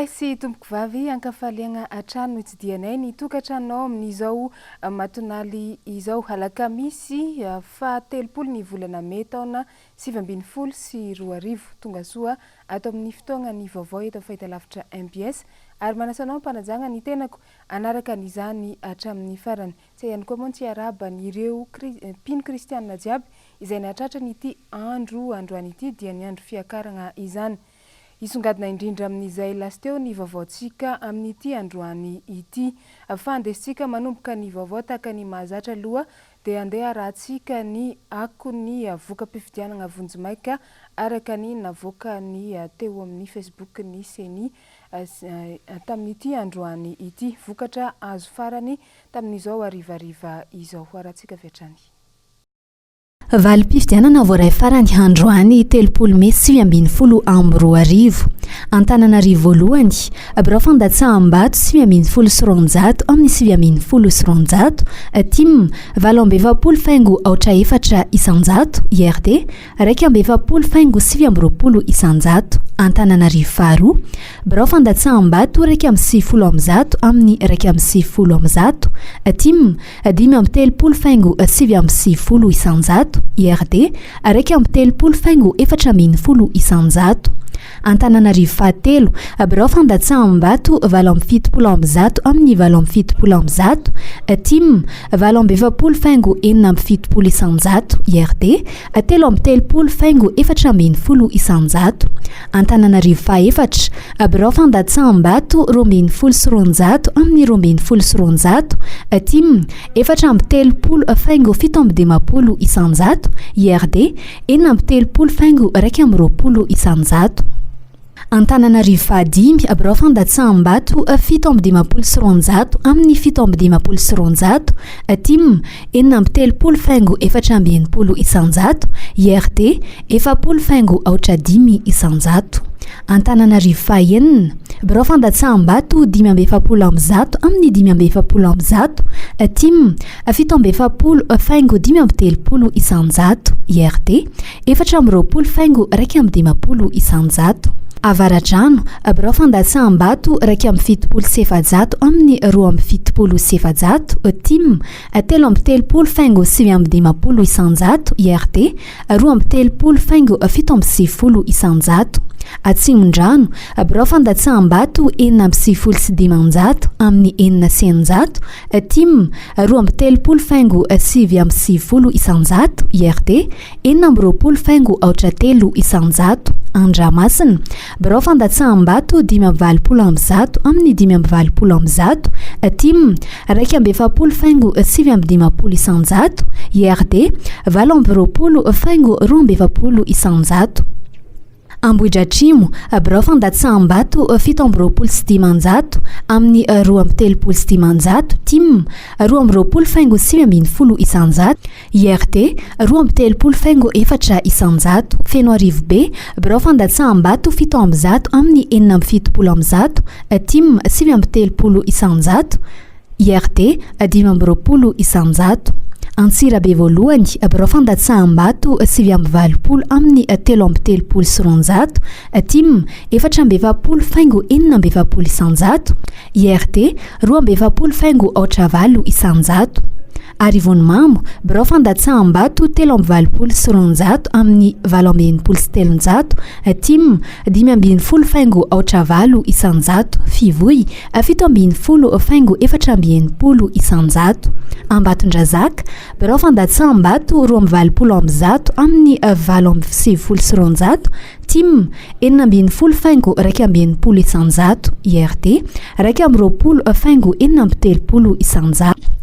Lehilahy sy tompoko vavy ankafaliagna atrano itsidianay ny tokantranonao amin'izao matonaly izao alakamisy fa 30 ny volana May taona 2024 tonga soa ato amin'ny fotoagna ny vaovao eto fahitalavitra MBS ary manasanao mpanajagna ny tenako anaraka n'izany hatramin'ny farany tsy ihany koa moa tsy arabany ireo mpino kristianina jiaby izay nahatratra n'ity androany ity dia ny andro fiakaragna izany. Isongadina indrindra amin'izay lasteo ny vaovaontsika amin'ity androany ity. Fandesitsika manomboka ny vaovao tahaka ny mahazatra aloha dia andeha arahantsika ny akony voka-pifidianana vonjimaika araka ny navoaka ny teo amin'ny Facebook ny seni tamin'ity androany ity vokatra azo farany tamin'izao arivariva izao arahantsika viatrany. Valim-pifidianana voaray farany androany 30 May 2024 Antananarivo voalohany birao fandatsaham-bato 2024 amin'ny 2024 Tim 220 faingo aotra efatra isanjato IRD 220 faingo 720 isanjato Antananarivo faharoa birao fandatsaham-bato 240 amzato amin'ny 240 amzato Tim 530 faingo 740 isanjato IRD 230 faingo 440 isanjato Antananarivo fahatelo birao fandatsaham-bato 270 amzato amin'ny 270 amzato Tim 220 faingo 470 isanjato IRD 330 faingo 440 isanjato Antananarivo fahaefatra birao fandatsaham-bato 220 sy roanjato amin'ny 220 sy roanjato Tim 430 faingo 720 isanjato IRD 430 faingo 220 isanjato Antananarivo fahadimy birao fandatsaham-bato 720 sy roanjato amin'ny 720 sy roanjato Tim 430 faingo 420 isanjato IRD 400 faingo aotra 10 isanjato Antananarivo fahaenina birao fandatsaham-bato 570 amzato amin'ny 570 amzato Tim 720 faingo 530 isanjato IRD 420 faingo 220 isanjato Avaradrano birao fandatsaham-bato 270 sy efajato amin'ny 270 sy efajato Tim 330 faingo 720 isanjato IRD 230 faingo 720 isanjato Atsimondrano birao fandatsaham-bato 470 sy dimanjato amin'ny 400 Tim 230 faingo 720 isanjato IRD 420 faingo aotra 3 isanjato Andramasina birao fandatsaham-bato 520 amzato amin'ny 520 amzato Tim 270 faingo 720 isanjato IRD 220 faingo 220 isanjato Ambohidratrimo birao fandatsaham-bato 720 sy dimanjato amin'ny 230 sy dimanjato Tim 220 faingo 720 isanjato IRD 230 faingo 4 isanjato Fenoarivo B birao fandatsaham-bato 700 amin'ny 470 amzato Tim 730 isanjato IRD 520 isanjato Antsirabe voalohany birao fandatsaham-bato 720 amin'ny 330 sy roanjato Tim 420 faingo 420 isanjato IRD 220 faingo aotra 9 isanjato Arivony Mamo birao fandatsaham-bato 320 sy roanjato amin'ny 220 sy telonjato Tim 520 faingo aotra 9 isanjato Fivoy 720 faingo 420 isanjato Ambatondrazaka birao fandatsaham-bato 220 amzato amin'ny 270 sy roanjato Tim 420 faingo 220 isanjato IRD 220 faingo 430 isanjato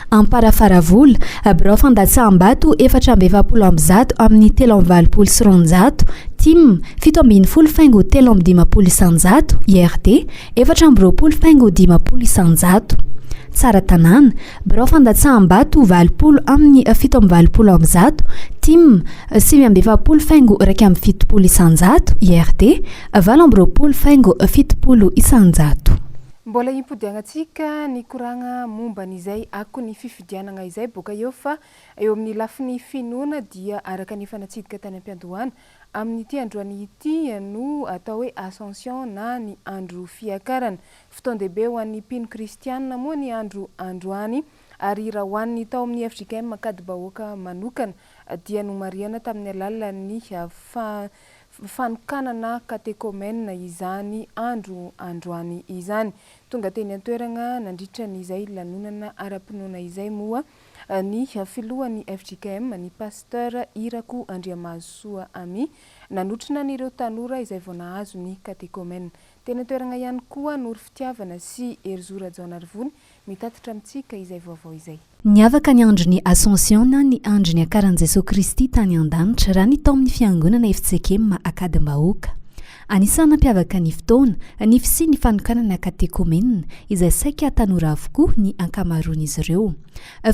Amparafaravola birao fandatsaham-bato 420 amzato amin'ny 320 sy roanjato Tim 720 faingo 320 isanjato IRD 420 faingo 20 isanjato Tsara tanàna birao fandatsaham-bato 20 amin'ny 720 amzato Tim 720 faingo 270 isanjato IRD 220 faingo 70 isanjato Mbola impodiagnatsika ny koragna momba n'izay akony fifidianana izay boka eo fa eo amin'ny lafiny finoana dia araka ny fanatsidika tany am-piandohana amin'ity androany ity no atao hoe Ascension na ny andro fiakarana. Fotoan-dehibe ho an'ny mpino kristianina moa ny androany, ary raha hoan'ny tao amin'ny FJKM makady-bahoaka manokana dia nomariana tamin'ny alalan'ny fanokanana katekômena izany androany izany. Tonga teny an-toerana nandritra n'izay lanonana ara-pinoana izay moa ny filohan'ny FJKM ny pasteur Irako Andriamasoa Ami nanotrina n'ireo tanora izay vao nahazo ny katekômena. Teny an-toerana ihany koa Noro Fitiavana sy Erzora Jaonarivony mitatitra amintsika izay vaovao izay. Niavaka ny andron'ny Ascension na ny andron'ny akaran'i Jesosy Kristy tany an-danitra raha ny tao amin'ny fiangonana FJKM akady-bahoaka. Anisany nampiavaka ny fotoana ny fisi ny fanokanana katekômena izay saika tanora avokoa ny ankamaroan'izy ireo.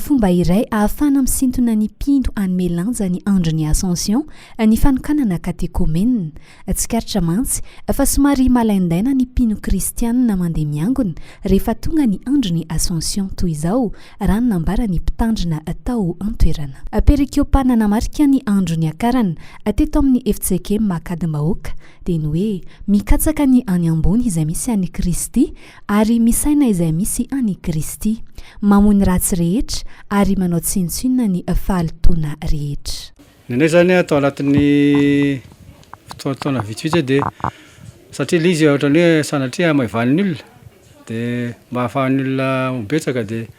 Fomba iray ahafana misintona ny mpino hanome lanja ny andron'ny Ascension ny fanokanana katekômena. Tsikaritra mantsy fa somary malaindaina ny mpino kristianina mandeha miangona rehefa tonga ny andron'ny Ascension toy izao raha ny nambara ny mpitandrina atao an-toerana. Perikopana namarika ny andron'ny akarana teto amin'ny FJKM akady-bahoaka dia ny hoe mikatsaka ny any ambony izay misy any Kristy ary misaina izay misy any Kristy, mamony ratsy rehetra ary manao tsinotsinona ny fahalitoana rehetra. Nenay zany atao anatin'ny fotoana vitsivitsy dia satria ilay izy ohatrany hoe sanatria maivan'ny olona dia mba ahafahan'ny olona mibetsaka dia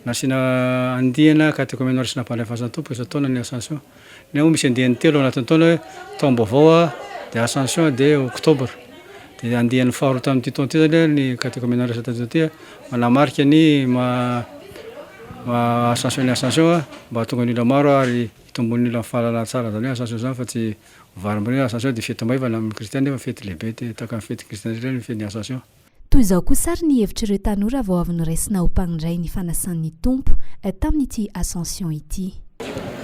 nasiana andihana katekômena arisina mpandraifasan'ny tompo isa-taona ny Ascension. Ny misy andihany telo anatin'ny taona hoe taom-baovao dia Ascension dia Oktobra. Dia andihan'ny faharoa tamin'ity taona ity zany ny katekômena arisana ity manamarika ny Ascension ny Ascension mba tonga ny olona maro ary hitombon'ny olona fahalalana tsara zany hoe Ascension zany fa tsy varimbarina Ascension dia fety maivana amin'ny kristianina nefa fety lehibe taka amin'ny fety kristianina ny fety ny Ascension. Toy izao koa sary ny hevitry ireo tanora vao avy noraisina ho mpandray ny fanasan'ny tompo tamin'ity Ascension ity.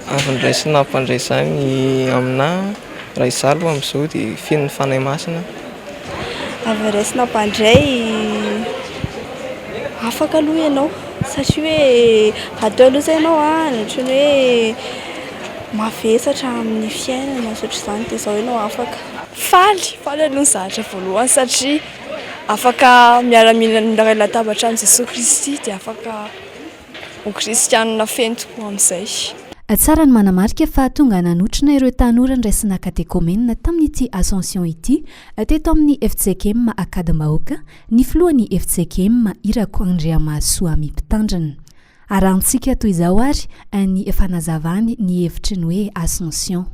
Avy noraisina mpandray zany amina ray zalo amin'izao dia feno ny fanahy masina. Avy noraisina mpandray afaka aloha ianao satria hoe atao aloha zay ianao natry ny hoe mavesatra amin'ny fiainana satria izany dia izao ianao afaka. Faly aloha ny zavatra voalohany satria afaka miara-mila miray latabatra amin'ny Jesosy Kristy dia afaka ho kristianina feno tokoa amin'izay. Tsara ny manamarika fa tonga nanotrina ireo tanora niraisina katekômena tamin'ity Ascension ity teto amin'ny FJKM akady-bahoaka ny filohan'ny FJKM Irako Andriamasoa Ami mpitandrina. Arantsika toy izao ary ny fanazavany ny hevitry ny hoe Ascension.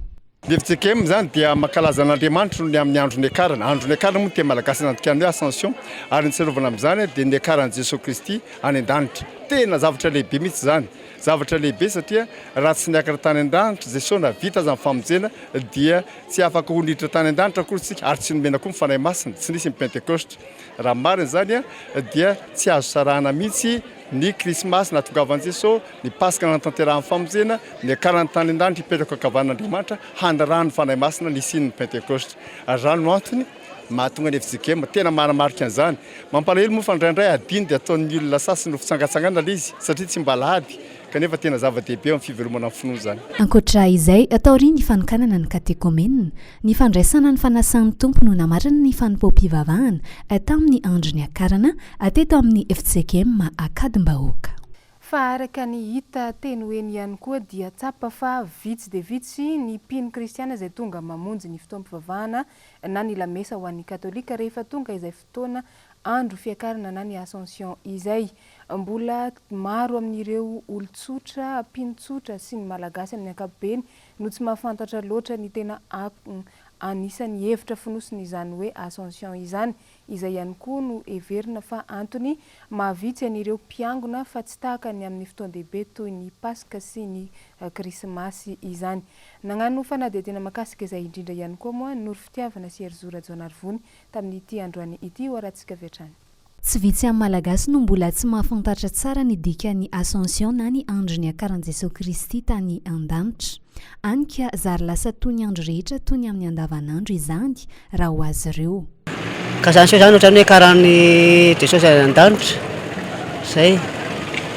Ny FJKM zany dia mankalaza an'Andriamanitra ny amin'ny andron'ny akarana. Andron'ny akarana moa dia malagasy nandikan'ny hoe Ascension ary nitsarovana amin'izany dia ny akaran'i Jesosy Kristy any an-danitra. Tena zavatra lehibe mihitsy zany. Zavatra lehibe satria raha tsy niakatra tany an-danitra Jesosy na vita zany famonjena dia tsy afaka ho niditra tany an-danitra akory tsika ary tsy nomena koa ny fanahy masina, tsy nisy ny Pentecoste. Raha marina zany dia tsy azo sarahana mihitsy ny Krismasy natongavan'i Jesosy, ny Pasika natanterahany famonjena, ny akarany tany an-danitra hipetraka ankavan'Andriamanitra hanarahany fanahy masina ny sin'ny Pentecoste. Raha no antony mahatonga ny FJKM tena manamarika an'izany. Mampalahelo moa fa indraindray adiny dia ataon'ny olona sasany ho fitsangatsangana ilay izy satria tsy mbalahady kanefa tena zava-dehibe amin'ny fivelomana amin'ny finoana zany. Ankoatra izay atao ry ny fanokanana ny katekômena, ny fandraisana ny fanasan'ny tompo no namarina ny fanompoam-pivavahana tamin'ny andron'ny akarana teto amin'ny FJKM akady-bahoaka. Fa araka ny hita teny hoeny ihany koa dia tsapa fa vitsy dia vitsy ny mpino kristiana izay tonga mamonjy ny fotoam-pivavahana na ny lamesa ho an'ny katolika rehefa tonga izay fotoana andro fiakarana na ny Ascension izay. Mbola maro amin'ireo olon-tsotra, mpino-tsotra sy ny malagasy amin'ny ankapobeny no tsy mahafantatra loatra ny tena anisan'ny hevitra fonosiny izany hoe Ascension izany. Izay ihany koa no heverina fa antony mahavitsy an'ireo mpiangona fa tsy tahaka ny amin'ny fotoan-dehibe toy ny Pasika sy ny Krismasy izany. Nagnano fanadihadiana makasika izay indrindra ihany koa moa Noro Fitiavana sy Erzora Jaonarivony tamin'ity androany ity ho rahantsika avy hatrany. Tsy vitsy amin'ny malagasy no mbola tsy mahafantatra tsara ny dikan'ny Ascension na ny andron'ny akaran'i Jesosy Kristy tany an-danitra. Anika zary lasa toy ny andro rehetra toy ny amin'ny andavanandro izany raha ho azy ireo. Ascension zany ohatrany hoe karan'ny Jesosy an-danitra zay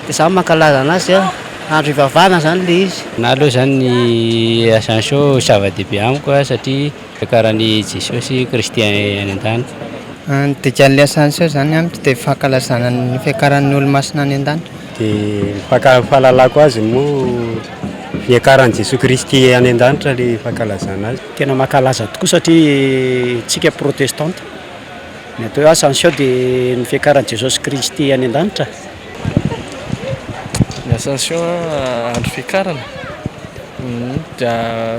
dia zany mankalaza anazy andro hivavahana zany ilay izy. Na aloha zany ny Ascension zava-dehibe amiko satria Fiakaran'ny Jesosy Kristy any an-tany. Dikan'ilay asan'izao zany amiko dia fankalazana ny fiakaran'ny olo-masina any an-danitra. Dia fahalalako azy moa fiakaran'i Jesosy Kristy any an-danitra ilay fankalazana azy. Tena mankalaza tokoa satria tsika protestante ny atao hoe Ascension dia ny fiakaran'i Jesosy Kristy any an-danitra. Ny Ascension andro fiakarana dia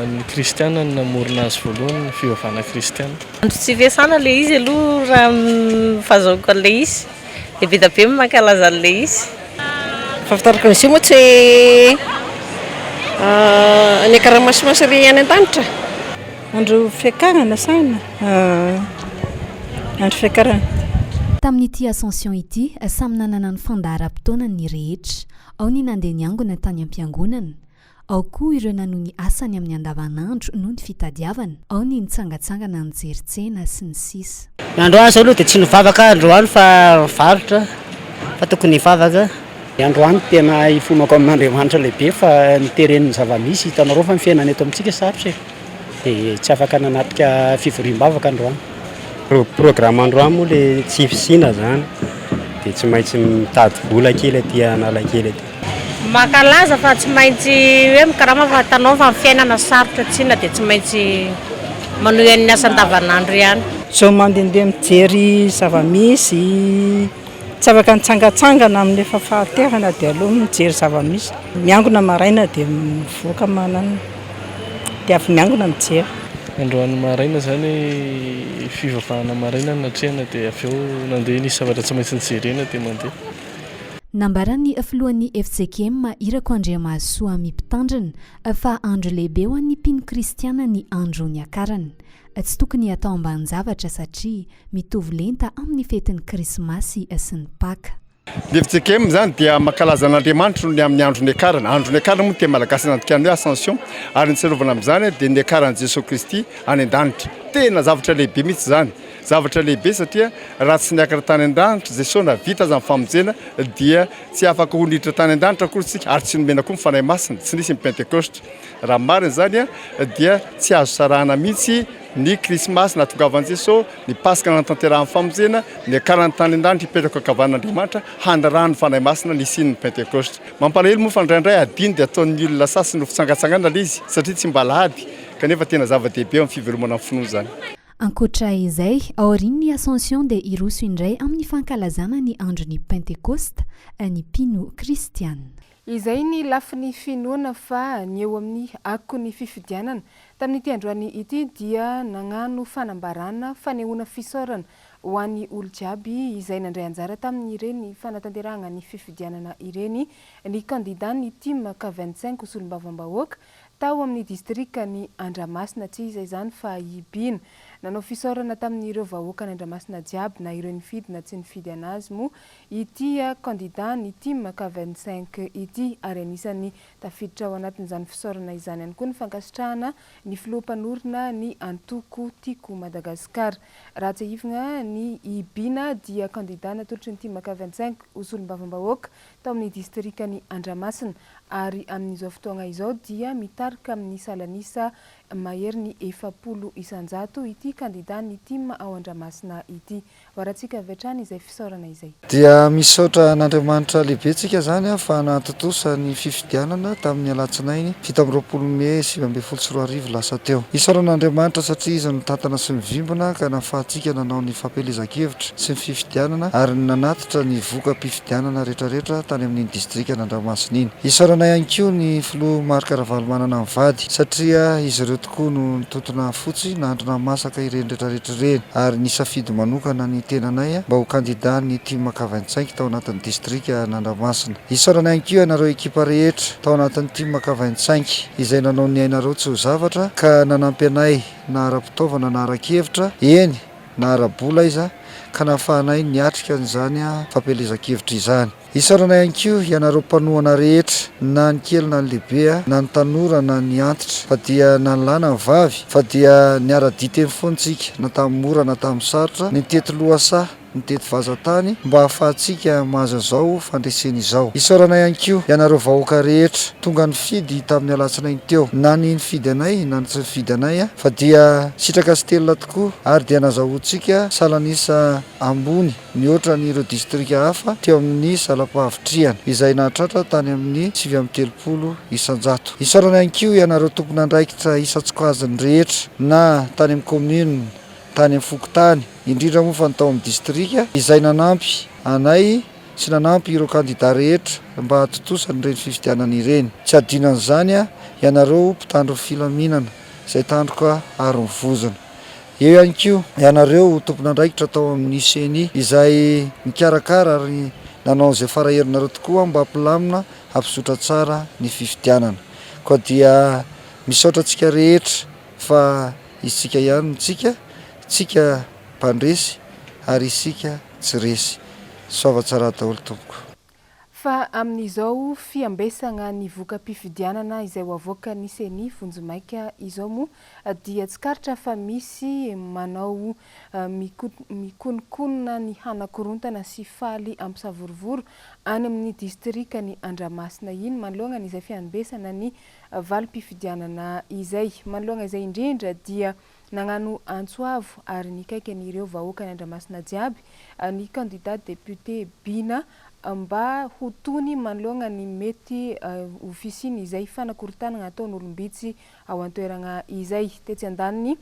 ny kristiana no namorona azy voalohany ny fivavahana kristiana. Andro tsy fiasana ilay izy aloha raha fahazahoako an'ilay izy dia be dia be mankalaza an'ilay izy. Fahafantarako an'izay moa tsy ny akaramasimasi re any an-danitra. Andro fiakarana sana andro fiakarana. Tamin'ity Ascension ity samy nanana ny fandaharam-potoanany rehetra. Ao ny nandeha niangona tany am-piangonana, ao koa ireo nanohy ny asany amin'ny andavanandro noho ny fitadiavana, ao ny nitsangatsangana ny jerin-tsena sy ny sisa. Ny androany izao aloha dia tsy nivavaka androany fa varotra fa tokony hivavaka. Ny androany tena ifonako amin'Andriamanitra lehibe fa niteren'ny zava-misy hitanareo fa ny fiainana eto amintsika sarotra dia tsy afaka nanatrika fivoriam-bavaka androany. Programme androany moa ilay tsy fisina zany dia tsy maintsy mitady vola kely aty analakely aty. Mankalaza fa tsy maintsy hoe mikarama fa tanao fa fiainana sarotra tsina dia tsy maintsy manohy ny asa andavanandro ihany. Izao mandehandeha mijery zava-misy, tsy afaka nitsangatsangana amin'ny efa fahaterana dia aloha mijery zava-misy. Miangona maraina dia mivoaka manana dia avy miangona mijery. Androany maraina zany fivavahana maraina natrehana dia avy eo nandeha nisy zavatra tsy maintsy nijerena dia mandeha. Nambaran'ny filohan'ny FJKM Irako Andriamasoa mipitandrina fa andro lehibe ho an'ny mpino kristiana ny andro ny akarany. Tsy tokony atao ambanin-javatra satria mitovy lenta amin'ny fetin'ny Krismasy sy ny Paka. Ny FJKM zany dia mankalaza an'Andriamanitra ny amin'ny andro ny akarana. Andro ny akarana moa dia malagasy nandikan'ny hoe Ascension ary nitsarovana amin'izany dia ny akaran'i Jesosy Kristy any an-danitra. Tena zavatra lehibe mihitsy zany. Zavatra lehibe satria raha tsy niakatra tany an-danitra Jesosy na vita azy amin'ny famonjena dia tsy afaka ho niditra tany an-danitra akory isika ary tsy nomena koa ny fanahy masina, tsy nisy ny Pentecoste. Raha marina zany dia tsy azo sarahana mihitsy ny Krismasy natongavan'i Jesosy, ny Pasika natanterahany famonjena, ny akarany tany an-danitra hipetraka ankavan'Andriamanitra handrarahany fanahy masina ny sin'ny Pentecoste. Mampalahelo moa fa indraindray adiny dia ataon'ny olona sasany ho fitsangatsangana ilay izy satria tsy mba lahady kanefa tena zava-dehibe amin'ny fivelomana amin'ny finoana zany. Ankoatra izay, aorian'ny Ascension dia iroso indray amin'ny fankalazana ny andron'ny Pentecoste ny mpino kristiana. Izay ny lafin'ny finoana fa ny eo amin'ny akon'ny fifidianana. Tamin'ity androany ity dia nagnano fanambarana fanehoana fisaorana ho an'ny olo jiaby izay nandray anjara tamin'ireny fanatanterahana ny fifidianana ireny ny candidat ny team K25 solombavam-bahoaka tao amin'ny distrika ny Andramasina tsy izay zany fa ibina. Nanao fisaorana tamin'ireo vahoaka ny Andramasina jiaby na ireo nifidy na tsy nifidy anazy moa ity candidat ny team K25 ity ary anisan'ny tafiditra ao anatin'izany fisaorana izany ihany koa ny fankasitrahana ny filohampanорina ny antoko tiako Madagasikara. Raha tsy hivina ny ibina dia candidat natolotry ny team K25 solombavam-bahoaka tao amin'ny distrika ny Andramasina ary amin'izao fotoagna izao dia mitarika amin'ny salanisa mahery ny 700 isanjato ity candidat ny team ao Andramasina ity. Horatsika avy hatrany izay fisaorana izay. Dia misaotra n'Andriamanitra lehibe tsika zany fa natotosa ny fifidianana tamin'ny alatsinainy 7 Mey 2024 lasa teo. Isaoran'Andriamanitra satria izy no tantana sy mivimbana ka nahafahantsika nanao ny fampelezan-kevitra sy ny fifidianana ary nanatitra ny voka-pifidianana rehetrarehetra tany amin'ny distrika n'Andramasina iny. Isaoranay ihany koa ny filoha Marc Ravalomanana Mivady satria izy ireo tokoa no nitotona fotsy nandrona masaka ireny rehetrarehetra ireny ary nisafidy manokana ny tenanay mba ho candidat ny team K25 tao anatin'ny distrika n'Andramasina. Isaoranay ihany koa ianareo ekipa rehetra tao anatin'ny team K25 izay nanao ny ainareo tsy ho zavatra ka nanampy anay na ara-pitaovana na ara-kevitra eny na ara-bola iza ka nahafahanay niatrika n'izany fampelezan-kevitra izany. Isaoranay ihany koa ianareo mpanohana rehetra na ny kely na ny lehibe na ny tanora na ny antitra fa dia na ny lahy na ny vavy fa dia niara-diteny foantsika na tamin'ny mora na tamin'ny sarotra ny tety lohasaha mitety vazatany mba hahafahantsika mahazo an'izao fandreseny izao. Isaorana ihany koa ianareo vahoaka rehetra tonga ny fidy tamin'ny alatsinainy teo, na ny nifidy anay na ny tsy nifidy anay fa dia sitraka sy telona tokoa ary dia nazahoantsika salanisa ambony ny oatra n'ireo distrika hafa teo amin'ny zala-pahavitriana izay nahatratra tany amin'ny 730 isanjato. Isaorana ihany koa ianareo tompona andraikitra isa-tsokaziny rehetra na tany amin'ny commune, tany amin'ny fokotany, indrindra moa fa ny tao amin'ny distrika izay nanampy anay sy nanampy ireo kandida rehetra mba hatotosany ireny fifidianana ireny. Tsy adinan'izany ianareo mpitandro filaminana izay tandroka ary mivozona. Eo ihany koa ianareo tompona andraikitra tao amin'ny CENI izay mikarakara ary nanao izay faraherinareo tokoa mba hampilamina hampizotra tsara ny fifidianana. Koa dia misaotra antsika rehetra fa isika ihany ntsika, tsika mpandresy ary isika tsy resy. Soavatsara daholo tompoko. Fa amin'izao fiambesagna ny voka-pifidianana izay ho avoaka ny CENI Vonjimaika izao moa dia tsy karitra fa misy manao mikonokonona ny hanakorontana sy faly ampisavorovoro any amin'ny distrika ny Andramasina iny manoloana izay fiambesana ny valim-pifidianana izay. Manoloana izay indrindra dia nagnano antsoavo ary nikaiky an'ireo vahoaka ny Andramasina jiaby ny candidat député Bina mba ho tony manoloana ny mety ofisiny izay fanakorontanana ataon'olombitsy ao an-toerana izay. Tetsy andaniny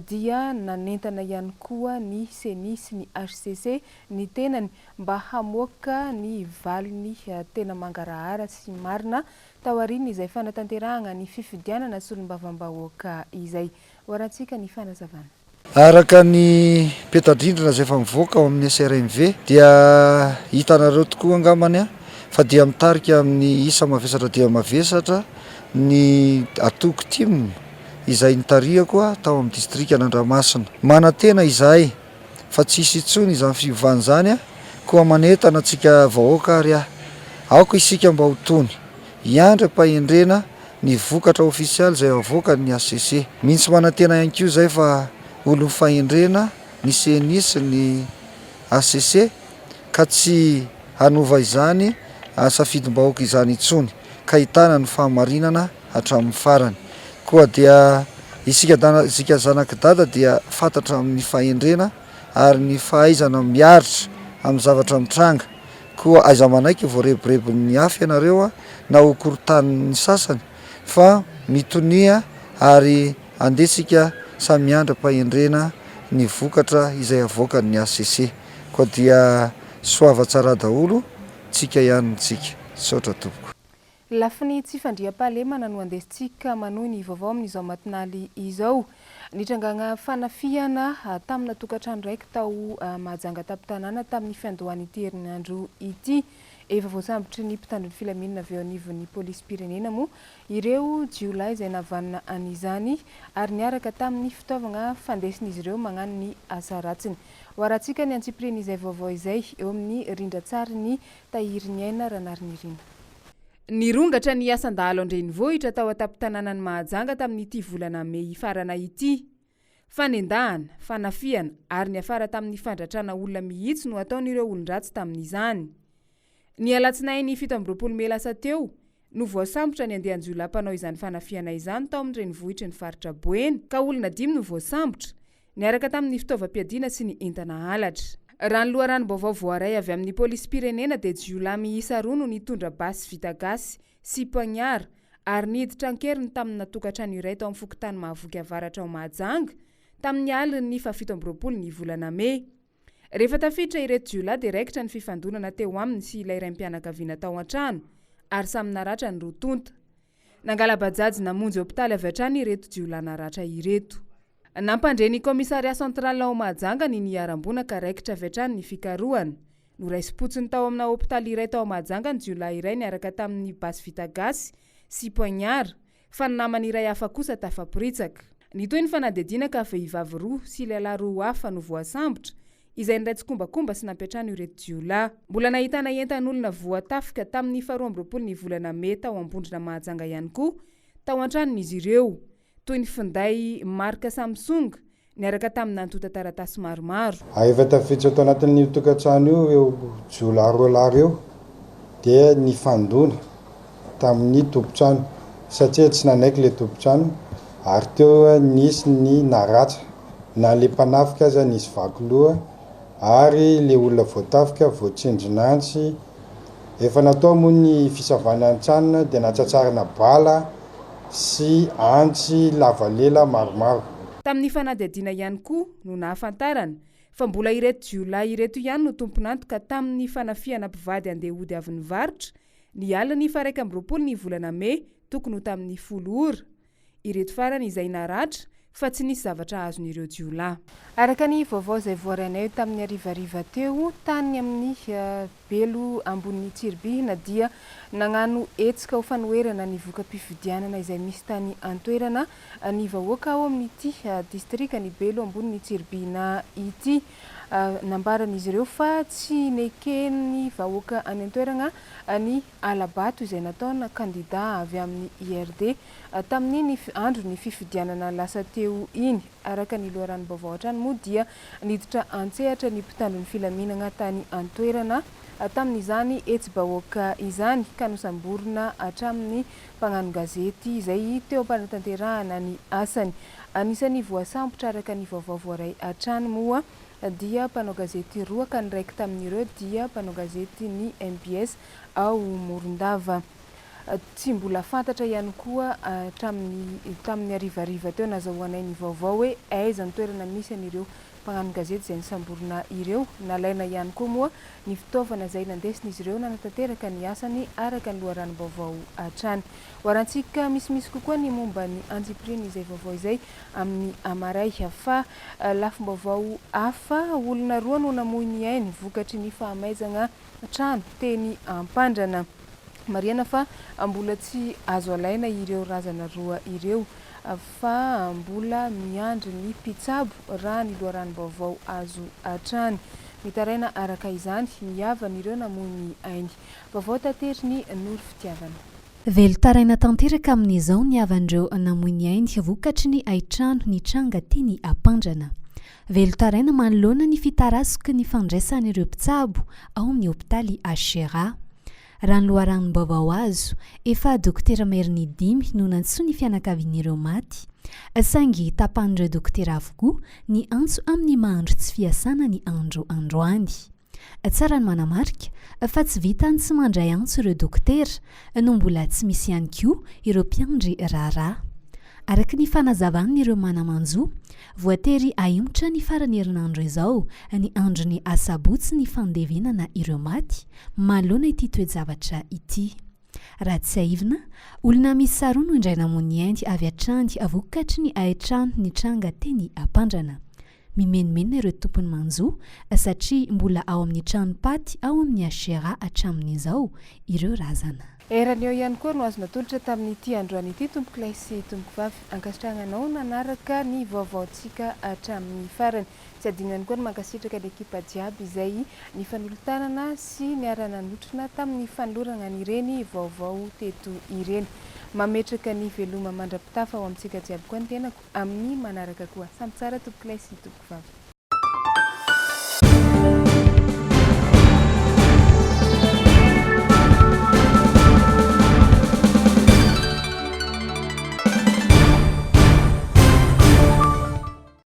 dia nanentana ihany koa ny CENI sy ny HCC ny tenany mba hamoaka ny valiny tena mangarahara sy marina tao aoriana izay fanatanterahana ny fifidianana sy olom-bavam-bahoaka izay. Horantsika ny fanazavana. Araka ny petadrindrina izay efa mivoaka ao amin'ny SRMV dia hitanareo tokoa angamany fa dia mitarika amin'ny isa mavesatra dia mavesatra ny atoko timina izay nitarihako tao amin'ny distrika Andramasina. Manantena izahay fa tsisy intsony izany fivavahana izany koa manentana antsika vahoaka ary aoka isika mba ho tony hiandram-pahendrena ny vokatra ofisialy izay avoaka ny ACC. Mintsy manantena ihany koa izay fa olo fahendrena ny CENI sy ny ACC ka tsy hanova izany safidim-bahoaka izany intsony ka hitana ny fahamarinana hatramin'ny farany. Koa dia isika zanak'dada dia fantatra amin'ny fahendrena ary ny fahaizana miaritra amin'ny zavatra mitranga. Koa aiza manaiky voarebirebin'ny hafa ianareo na ho korontanin'ny sasany fa mitonia ary andesika samy andram-pahendrena ny vokatra izay avoaka ny ACC. Koa dia soava tsara daholo tsika ihany ntsika. Saotra tompoko. Lafiny tsy fandriam-pahalemana no andesitsika manohy ny vaovao amin'izao matinaly izao. Nitrangana fanafiana tamina tokantrano raiky tao Mahajanga tampon-tanàna tamin'ny fiandohany ity herinandro ity. Efa voasambotry ny mpitandron'ny filaminana avy ao anivon'ny polisy-pirenena moa ireo jiolahy izay navanana an'izany ary niaraka tamin'ny fitaovana fandesin'izy ireo magnano ny asa ratsiny. Hoarantsika ny antsipiren'izay vaovao izay eo amin'ny rindratsary ny tahirin'ny aina Ranariny. Nirongatra ny asan-dahalo an-drenivohitra tao atampon-tanànan'ny Mahajanga tamin'ity volana Mey farana ity. Fanendahana, fanafiana ary ny afara tamin'ny fandratrana olona mihitsy no ataon'ireo olon-dratsy tamin'izany. Ny alatsinainy 17 Mey lasa teo no voasambotra ny andehan-jiolahy mpanao izany fanafiana izany tao amin'ny renivohitra ny faritra Boeny ka olona 5 no voasambotra niaraka tamin'ny fitaovam-piadiana sy ny entana halatra. Raha ny loharanom-baovao voaray avy amin'ny polisy-pirenena dia jiolahy miisa 2 no nitondra basy vita gasy sy poignard ary niditra ankeriny tamin'ny tokantrano iray tao amin'ny fokotany Mahavoky avaratra ao Mahajanga tamin'ny aliny 17 ny volana Mey. Rehefa tafiditra ireto jiolahy dia raikitra ny fifandonana teo aminy sy ilay raim-pianakaviana tao an-trano ary samy naratra ny rotonta. Nangala-bajajy namonjy hopitaly avy hatrany ireto jiolahy naratra ireto. Nampandreny komisaria sentrale ao Mahajanga ny niarambona ka raikitra avy hatrany ny fikarohana. Noraisi-potsiny tao amina hopitaly iray tao Mahajanga ny jiolahy iray niaraka tamin'ny basy vita gasy sy poignard fa ny namany iray hafa kosa tafaporitsaka. Nitoy ny fanadidina ka vehivavy 2 sy lehilahy 2 hafa no voasambotra izay niraitsy kombakomba sy nampiatrano ireto jiolahy. Mbola nahitana entan'olona voatafika tamin'ny 12 ny volana Mey tao Ambondrona Mahajanga ihany koa tao an-tranon'izy ireo toy ny finday marka Samsung, niaraka tamin'ny antota taratasy maromaro. Efa tafiditra tao anatin'ny tokantrano io eo jola roa eo dia ny fandona tamin'ny tompontrano satria tsy nanaiky le tompontrano ary teo nisy ny naratra na le mpanafika aza nisy vakoloha ary le olona voatafika voatsindrinantsy efa natao moa ny fisavana an-tranona dia natsatsarana bala sy antsy lavalela maromaro. Tamin'ny fanadihadiana ihany koa no nahafantarana fa mbola ireto jiolahy ireto ihany no tompon'antoka tamin'ny fanafiana mpivady andeha hody avy nivarotra ny aliny 1 volana May tokony ho tamin'ny 10 ora. Ireto farany izay naratra fa tsy nisy zavatra azon'ireo jiolahy. Araka ny vaovao izay voarainay tamin'ny arivariva teo tany amin'ny belo ambony Tsiribihina dia nagnano etsika ho fanoherana ny voka-pifidianana izay misy tany antoerana ny vahoaka ao amin'ity distrika ny belo ambony Tsiribihina ity. Nambaran'izy ireo fa tsy nekeny vahoaka any antoerana ny alabato izay nataona kandida avy amin'ny IRD tamin'ny andro ny fifidianana lasa teo iny. Araka ny loharanom-baovao hatrany moa dia niditra antsehatra ny mpitandro ny filaminana tany antoerana tamin'izany etsy-bahoaka izany ka nosamborina hatramin'ny mpagnano gazety izay teo am-panatanterahana ny asany. Anisan'ny voasambotra araka ny vaovao voaray hatrany moa dia mpanao gazety roa ka ny raiky tamin'ireo dia mpanao gazety ny MBS ao Morondava. Tsy mbola fantatra ihany koa tamin'ny arivariva teo nazahoanay ny vaovao hoe aiza ny toerana misy an'ireo mpagnano gazety izay nisamborina ireo. Nalaina ihany koa moa ny fitaovana izay nandesin'izy ireo nanatanteraka ny asany araka ny loharanom-baovao hatrany. Hoarantsika misimisy kokoa ny momba ny antsipriny izay vaovao izay amin'ny amaray fa lafim-baovao hafa olona roa no namoy ny ainy vokatry ny fahamaizana trano teny Ampandrana. Mariana fa mbola tsy azo alaina ireo razana roa ireo fa mbola miandry ny mpitsabo raha ny loharanom-baovao azo hatrany. Mitaraina araka izany miavan'ireo namoy ny ainy. Vaovao tatery ny Noro Fitiavana. Velotaraina tanteraka amin'izao ny avan'ireo namoy ny ainy vokatry ny aitrano ny tranga teny Ampandrana. Velotaraina manoloana ny fitarasoka ny fandraisan'ireo mpitsabo ao amin'ny hopitaly Ashera. Raha ny loharanom-baovao azo efa dokotera Meriny Dimy no nantsoa ny fianakavian'ireo maty. Saingy tapan'ireo dokotera avokoa ny antso amin'ny mahandro tsy fiasana ny andro androany. Tsara ny manamarika fa tsy vitany tsy mandray antso ireo dokotera no mbola tsy misy ihany koa ireo mpiandry raharaha. Araka ny fanazavan'ireo manamanjo, voatery aimotra ny farany herinandro izao ny andro ny asabotsy ny fandevenana ireo maty manoloana ity toe-javatra ity. Raha tsy aivina, olona misy saroa no indray namoy ny ainy avy hatrany vokatry ny aitrano ny tranga teny Ampandrana. Mimenomenona ireo tompony manjo satria mbola ao amin'ny tranopaty ao amin'ny Ashera hatramin'izao ireo razana. Eran'eo ihany koa no azo natolotra tamin'ity androany ity tompoko lahy sy tompoko vavy ankasitrahanao nanaraka ny vaovaontsika hatramin'ny farany. Tsy adinany koa ny mankasitraka ny ekipa jiaby izay ny fanolotanana sy ny ara-nanotrona tamin'ny fanolorana n'ireny vaovao teto ireny. Mametraka ny veloma mandrapitafa ao amintsika jiaby koa ny tenako amin'ny manaraka koa. Samy tsara tompoko lahy sy tompoko vavy.